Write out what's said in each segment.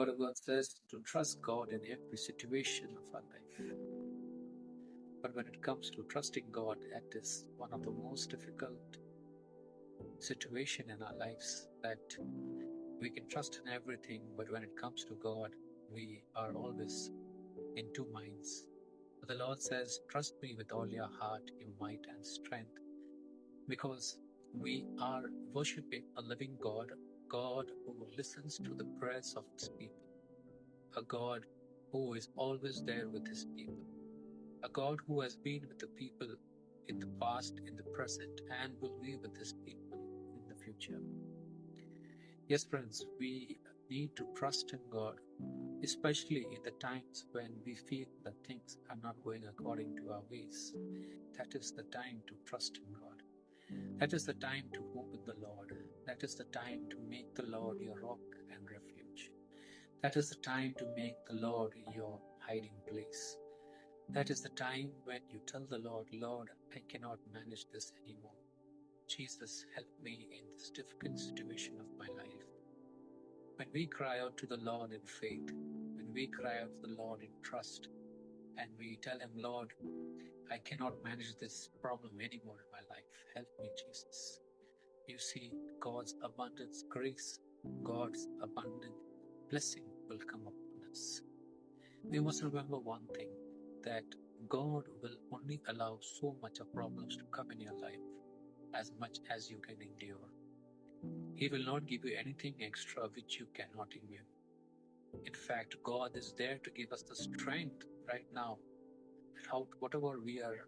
But the word says to trust God in every situation of our life. But when it comes to trusting God, that is one of the most difficult situation in our lives, that we can trust in everything, but when it comes to God, we are always in two minds. But the Lord says, trust me with all your heart, your might and strength, because we are worshiping a living God, God who listens to the prayers of his people, a God who is always there with his people, a God who has been with the people in the past, in the present, and will be with his people in the future. Yes, friends, we need to trust in God, especially in the times when we feel that things are not going according to our ways. That is the time to trust in God. That is the time to hope in the Lord. That is the time to make the Lord your rock and refuge. That is the time to make the Lord your hiding place. That is the time when you tell the Lord, Lord, I cannot manage this anymore. Jesus, help me in this difficult situation of my life. When we cry out to the Lord in faith, when we cry out to the Lord in trust, and we tell him, Lord, I cannot manage this problem anymore in my life. Help me, Jesus. You see, God's abundant grace, God's abundant blessing will come upon us. We must remember one thing, that God will only allow so much of problems to come in your life, as much as you can endure. He will not give you anything extra which you cannot endure. In fact, God is there to give us the strength right now. Whatever we are,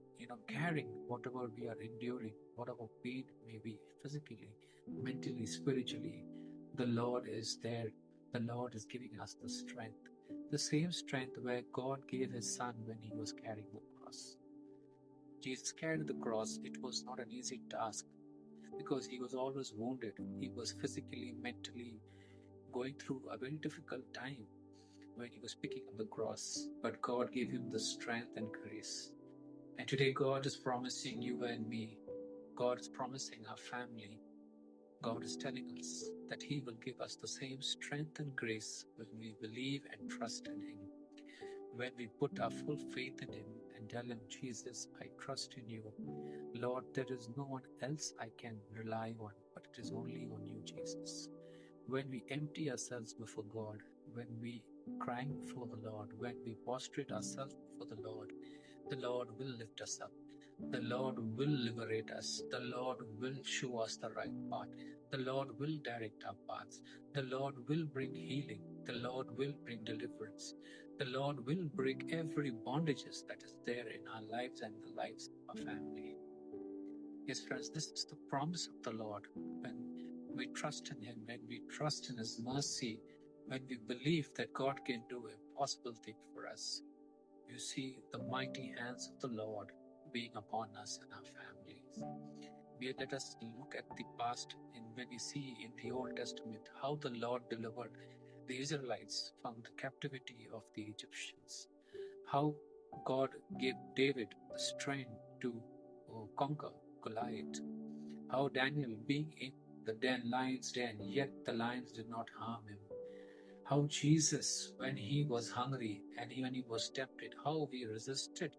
carrying, whatever we are enduring, whatever pain may be physically, mentally, spiritually, the Lord is there. The Lord is giving us the strength. The same strength where God gave his son when he was carrying the cross. Jesus carried the cross. It was not an easy task because he was always wounded. He was physically, mentally going through a very difficult time when he was picking up the cross. But God gave him the strength and grace. And today God is promising you and me, God is promising our family, God is telling us that he will give us the same strength and grace when we believe and trust in him. When we put our full faith in him and tell him, Jesus, I trust in you. Lord, there is no one else I can rely on, but it is only on you, Jesus. When we empty ourselves before God, when we crying before the Lord, when we prostrate ourselves before the Lord will lift us up. The Lord will liberate us. The Lord will show us the right path. The Lord will direct our paths. The Lord will bring healing. The Lord will bring deliverance. The Lord will break every bondages that is there in our lives and the lives of our family. Yes, friends, this is the promise of the Lord. When we trust in him, when we trust in his mercy, when we believe that God can do impossible things for us, you see the mighty hands of the Lord being upon us and our families. Let us look at the past, and when we see in the Old Testament how the Lord delivered the Israelites from the captivity of the Egyptians, how God gave David the strength to conquer Goliath, how Daniel, being in the lion's den, yet the lions did not harm him, how Jesus, when he was hungry and when he was tempted, how he resisted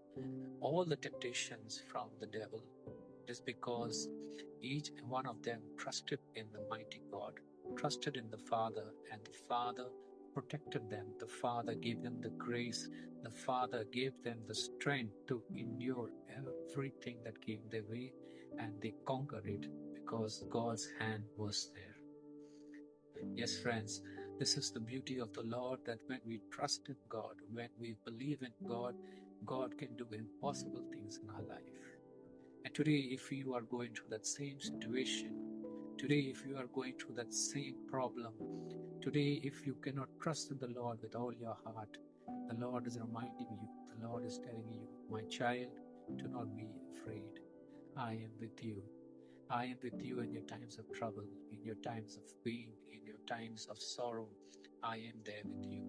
all the temptations from the devil. It is because each one of them trusted in the mighty God, trusted in the Father, and the Father protected them. The Father gave them the grace. The Father gave them the strength to endure everything that came their way, and they conquered it because God's hand was there. Yes, friends, this is the beauty of the Lord, that when we trust in God, when we believe in God, God can do impossible things in our life. And today, if you are going through that same situation, today, if you are going through that same problem, today, if you cannot trust in the Lord with all your heart, the Lord is reminding you, the Lord is telling you, my child, do not be afraid. I am with you. I am with you in your times of trouble, in your times of pain, in your times of sorrow. I am there with you.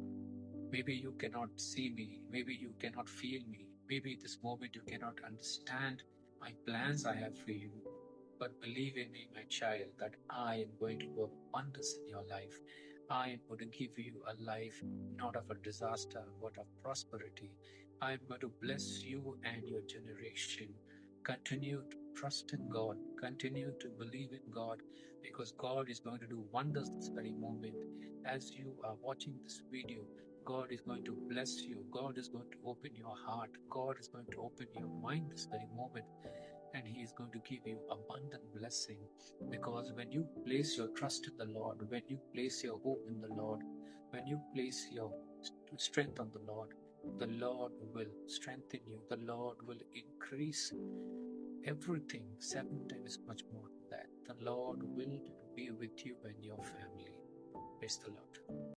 Maybe you cannot see me. Maybe you cannot feel me. Maybe this moment you cannot understand my plans I have for you. But believe in me, my child, that I am going to work wonders in your life. I am going to give you a life not of a disaster, but of prosperity. I am going to bless you and your generation. Continue to trust in God. Continue to believe in God because God is going to do wonders this very moment. As you are watching this video, God is going to bless you. God is going to open your heart. God is going to open your mind this very moment, and He is going to give you abundant blessing. Because when you place your trust in the Lord, when you place your hope in the Lord, when you place your strength on the Lord will strengthen you. The Lord will increase everything 7 times much more than that. The Lord will be with you and your family. Praise the Lord.